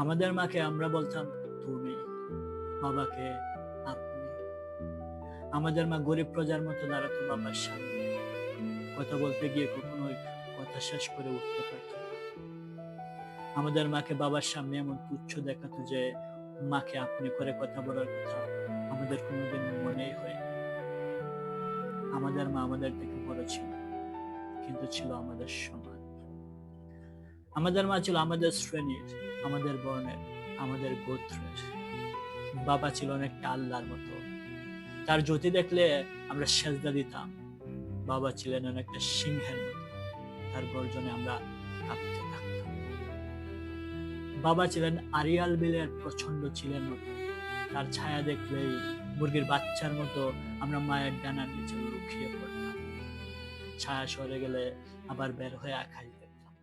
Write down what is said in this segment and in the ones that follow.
আমাদের মাকে আমরা বলতাম তুমি, বাবাকে আপনি। আমাদের মা গরিব প্রজার মতো দাঁড়াতো বাবার সামনে, কথা বলতে গিয়ে কখনোই কথা শেষ করে উঠতে পারত না। আমাদের মাকে বাবার সামনে এমন তুচ্ছ দেখাতো যে মাকে আপনি করে কথা বলার কথা আমাদের কোনোদিন মনেই হয়। আমাদের মা আমাদের থেকে বড় ছিল, কিন্তু ছিল আমাদের সমান। আমাদের মা ছিল আমাদের শ্রেণীর, আমাদের বর্ণের, আমাদের গোত্রের। বাবা ছিল অনেকটা আল্লাহর মতো, তার জ্যোতি দেখলে আমরা সেজদা দিতাম। বাবা ছিলেন অনেকটা সিংহের মতো, তার গর্জনে আমরা কাঁপতে থাকতাম। বাবা ছিলেন আরিয়াল বিলের প্রচন্ড চিলের মতো, তার ছায়া দেখলেই মুরগির বাচ্চার মতো আমরা মায়ের ডানার নিচে লুকিয়ে পড়তাম। ছায়া সরে গেলে আবার বের হয়ে আকাশ দেখতাম।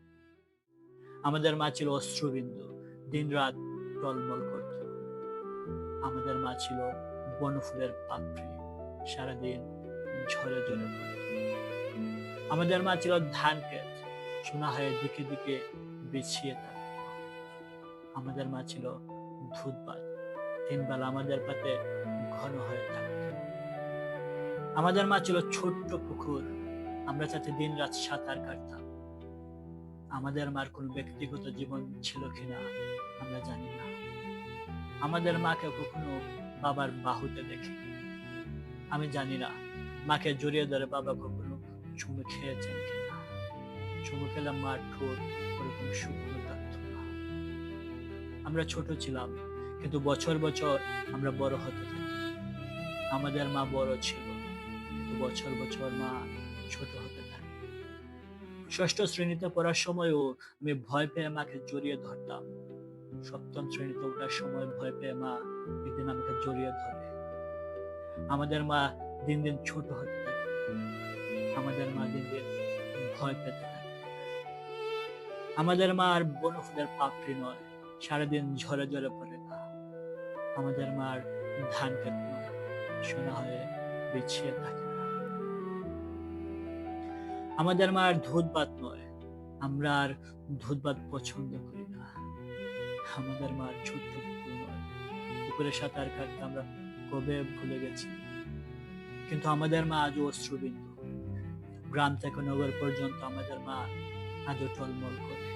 আমাদের মা ছিল অশ্রুবিন্দু, দিন রাত টলমল করত। আমাদের মা ছিল বনফুলের পাপড়ি, সারাদিন ঝরে ঝরে পড়ত। আমাদের মা ছিল ধান ক্ষেত, সোনা হয়ে দিকে দিকে বিছিয়ে থাকত। আমাদের মা ছিল ধূপবাত, 3 বেলা আমাদের পাতে ঘন হয়ে থাকত। আমাদের মা ছিল ছোট্ট পুকুর, আমরা তাতে দিন রাত সাঁতার কাটতাম। আমাদের মার কোনো ব্যক্তিগত জীবন ছিল কিনা আমরা জানি না। আমাদের মাকে কখনো বাবার বাহুতে দেখি। আমি জানি না মাকে জড়িয়ে ধরে বাবা কখনো চুমু খেয়েছেন কিনা। চুমু খেলে মার ঠোঁট ওরকম শুকনো থাকতো না। আমরা ছোট ছিলাম, কিন্তু বছর বছর আমরা বড় হতে থাকি। আমাদের মা বড় ছিল, কিন্তু বছর বছর মা ছোট হতে থাকে। 6ষ্ঠ শ্রেণীতে পড়ার সময়ও আমি ভয় পেয়ে মাকে জড়িয়ে ধরতাম। 7ম শ্রেণীতে ওঠার সময় ভয় পেয়ে মা একদিন আমাকে জড়িয়ে ধরে। আমাদের মা দিন দিন ছোট হতে থাকে, আমাদের মা দিন দিন ভয় পেতে থাকে। আমাদের মা আর বনফুলের পাপড়ি নয়, সারাদিন ঝরে ঝরে পড়ে না। আমাদের মার ধান ক্ষেত নয়, সোনা হয়ে বিছিয়ে থাকে না। আমাদের মার দুধ ভাত নয়, আমরা আর দুধ ভাত পছন্দ করি না। আমাদের মার ছোট্ট পুকুর নয়, পুকুরে সাঁতার কাটতে আমরা কবে ভুলে গেছি। কিন্তু আমাদের মা আজও অশ্রুবিন্দু, গ্রাম থেকে নগর পর্যন্ত আমাদের মা আজও টলমল করে।